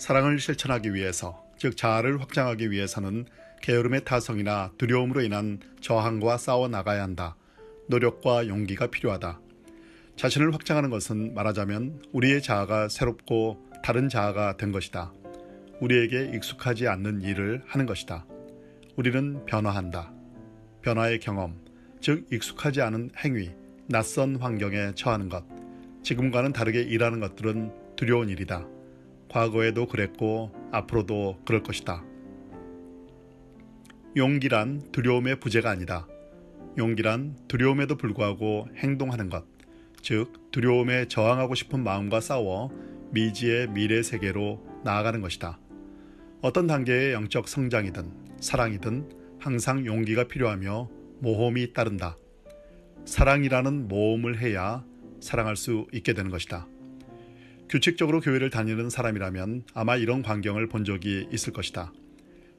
사랑을 실천하기 위해서, 즉 자아를 확장하기 위해서는 게으름의 타성이나 두려움으로 인한 저항과 싸워 나가야 한다. 노력과 용기가 필요하다. 자신을 확장하는 것은 말하자면 우리의 자아가 새롭고 다른 자아가 된 것이다. 우리에게 익숙하지 않는 일을 하는 것이다. 우리는 변화한다. 변화의 경험, 즉 익숙하지 않은 행위, 낯선 환경에 처하는 것, 지금과는 다르게 일하는 것들은 두려운 일이다. 과거에도 그랬고 앞으로도 그럴 것이다. 용기란 두려움의 부재가 아니다. 용기란 두려움에도 불구하고 행동하는 것, 즉 두려움에 저항하고 싶은 마음과 싸워 미지의 미래 세계로 나아가는 것이다. 어떤 단계의 영적 성장이든 사랑이든 항상 용기가 필요하며 모험이 따른다. 사랑이라는 모험을 해야 사랑할 수 있게 되는 것이다. 규칙적으로 교회를 다니는 사람이라면 아마 이런 광경을 본 적이 있을 것이다.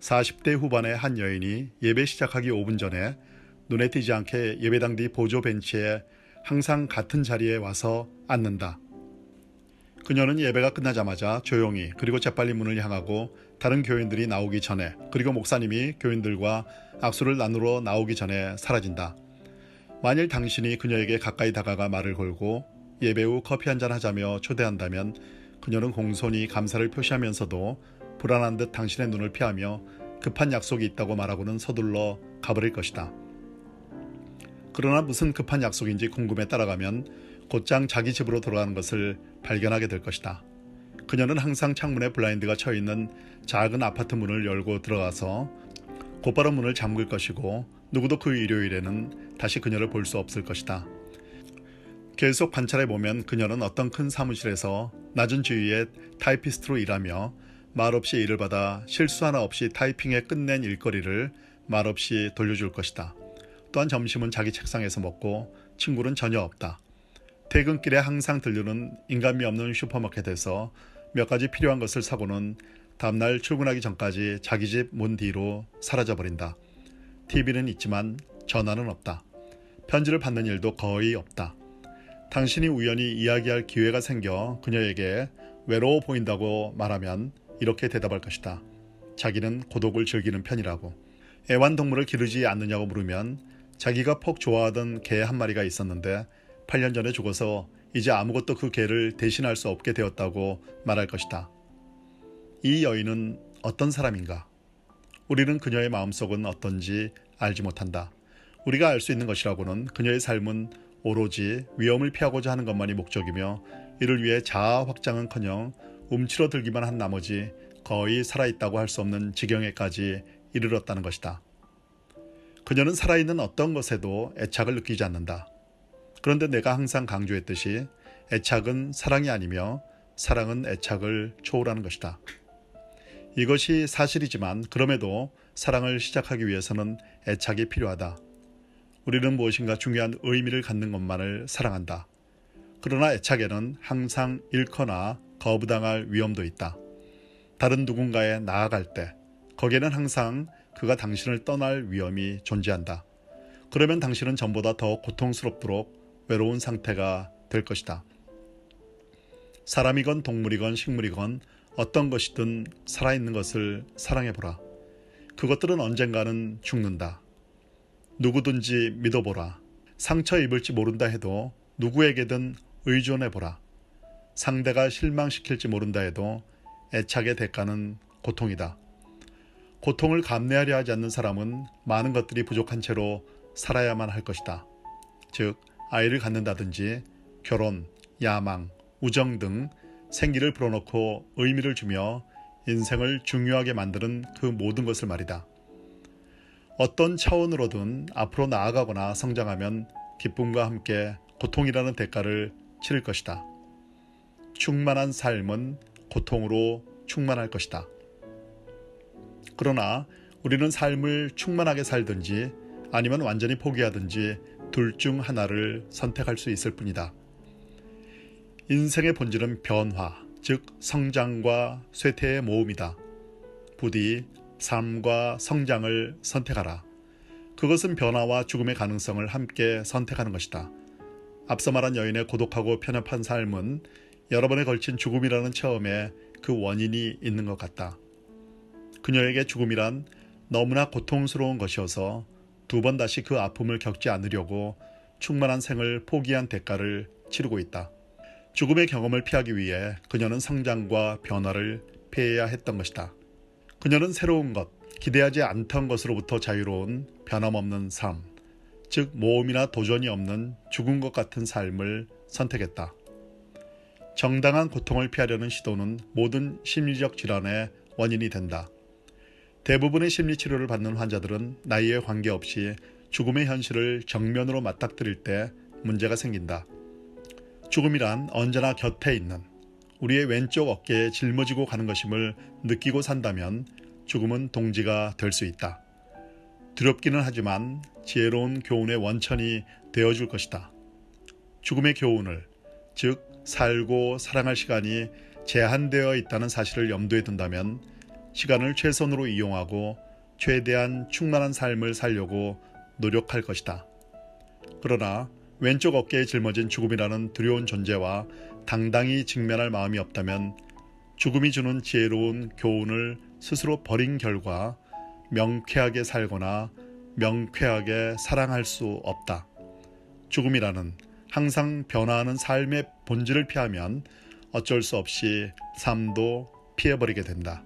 40대 후반의 한 여인이 예배 시작하기 5분 전에 눈에 띄지 않게 예배당 뒤 보조 벤치에 항상 같은 자리에 와서 앉는다. 그녀는 예배가 끝나자마자 조용히 그리고 재빨리 문을 향하고 다른 교인들이 나오기 전에, 그리고 목사님이 교인들과 악수를 나누러 나오기 전에 사라진다. 만일 당신이 그녀에게 가까이 다가가 말을 걸고 예배 후 커피 한잔 하자며 초대한다면 그녀는 공손히 감사를 표시하면서도 불안한 듯 당신의 눈을 피하며 급한 약속이 있다고 말하고는 서둘러 가버릴 것이다. 그러나 무슨 급한 약속인지 궁금해 따라가면 곧장 자기 집으로 돌아가는 것을 발견하게 될 것이다. 그녀는 항상 창문에 블라인드가 쳐있는 작은 아파트 문을 열고 들어가서 곧바로 문을 잠글 것이고 누구도 그 일요일에는 다시 그녀를 볼 수 없을 것이다. 계속 관찰해보면 그녀는 어떤 큰 사무실에서 낮은 지위의 타이피스트로 일하며 말없이 일을 받아 실수 하나 없이 타이핑에 끝낸 일거리를 말없이 돌려줄 것이다. 또한 점심은 자기 책상에서 먹고 친구는 전혀 없다. 퇴근길에 항상 들르는 인간미 없는 슈퍼마켓에서 몇 가지 필요한 것을 사고는 다음날 출근하기 전까지 자기 집 문 뒤로 사라져버린다. TV는 있지만 전화는 없다. 편지를 받는 일도 거의 없다. 당신이 우연히 이야기할 기회가 생겨 그녀에게 외로워 보인다고 말하면 이렇게 대답할 것이다. 자기는 고독을 즐기는 편이라고. 애완동물을 기르지 않느냐고 물으면 자기가 폭 좋아하던 개 한 마리가 있었는데 8년 전에 죽어서 이제 아무것도 그 개를 대신할 수 없게 되었다고 말할 것이다. 이 여인은 어떤 사람인가? 우리는 그녀의 마음속은 어떤지 알지 못한다. 우리가 알 수 있는 것이라고는 그녀의 삶은 오로지 위험을 피하고자 하는 것만이 목적이며 이를 위해 자아 확장은커녕 움츠러들기만 한 나머지 거의 살아있다고 할 수 없는 지경에까지 이르렀다는 것이다. 그녀는 살아있는 어떤 것에도 애착을 느끼지 않는다. 그런데 내가 항상 강조했듯이 애착은 사랑이 아니며 사랑은 애착을 초월하는 것이다. 이것이 사실이지만 그럼에도 사랑을 시작하기 위해서는 애착이 필요하다. 우리는 무엇인가 중요한 의미를 갖는 것만을 사랑한다. 그러나 애착에는 항상 잃거나 거부당할 위험도 있다. 다른 누군가에 나아갈 때 거기에는 항상 그가 당신을 떠날 위험이 존재한다. 그러면 당신은 전보다 더 고통스럽도록 외로운 상태가 될 것이다. 사람이건 동물이건 식물이건 어떤 것이든 살아있는 것을 사랑해보라. 그것들은 언젠가는 죽는다. 누구든지 믿어보라. 상처 입을지 모른다 해도 누구에게든 의존해보라. 상대가 실망시킬지 모른다 해도 애착의 대가는 고통이다. 고통을 감내하려 하지 않는 사람은 많은 것들이 부족한 채로 살아야만 할 것이다. 즉 아이를 갖는다든지 결혼, 야망, 우정 등 생기를 불어넣고 의미를 주며 인생을 중요하게 만드는 그 모든 것을 말이다. 어떤 차원으로든 앞으로 나아가거나 성장하면 기쁨과 함께 고통이라는 대가를 치를 것이다. 충만한 삶은 고통으로 충만할 것이다. 그러나 우리는 삶을 충만하게 살든지 아니면 완전히 포기하든지 둘 중 하나를 선택할 수 있을 뿐이다. 인생의 본질은 변화, 즉 성장과 쇠퇴의 모음이다. 부디 삶과 성장을 선택하라. 그것은 변화와 죽음의 가능성을 함께 선택하는 것이다. 앞서 말한 여인의 고독하고 편협한 삶은 여러 번에 걸친 죽음이라는 체험에 그 원인이 있는 것 같다. 그녀에게 죽음이란 너무나 고통스러운 것이어서 두 번 다시 그 아픔을 겪지 않으려고 충만한 생을 포기한 대가를 치르고 있다. 죽음의 경험을 피하기 위해 그녀는 성장과 변화를 피해야 했던 것이다. 그녀는 새로운 것, 기대하지 않던 것으로부터 자유로운 변함없는 삶, 즉 모험이나 도전이 없는 죽은 것 같은 삶을 선택했다. 정당한 고통을 피하려는 시도는 모든 심리적 질환의 원인이 된다. 대부분의 심리치료를 받는 환자들은 나이에 관계없이 죽음의 현실을 정면으로 맞닥뜨릴 때 문제가 생긴다. 죽음이란 언제나 곁에 있는 우리의 왼쪽 어깨에 짊어지고 가는 것임을 느끼고 산다면 죽음은 동지가 될 수 있다. 두렵기는 하지만 지혜로운 교훈의 원천이 되어줄 것이다. 죽음의 교훈을, 즉 살고 사랑할 시간이 제한되어 있다는 사실을 염두에 둔다면 시간을 최선으로 이용하고 최대한 충만한 삶을 살려고 노력할 것이다. 그러나 왼쪽 어깨에 짊어진 죽음이라는 두려운 존재와 당당히 직면할 마음이 없다면 죽음이 주는 지혜로운 교훈을 스스로 버린 결과 명쾌하게 살거나 명쾌하게 사랑할 수 없다. 죽음이라는 항상 변화하는 삶의 본질을 피하면 어쩔 수 없이 삶도 피해버리게 된다.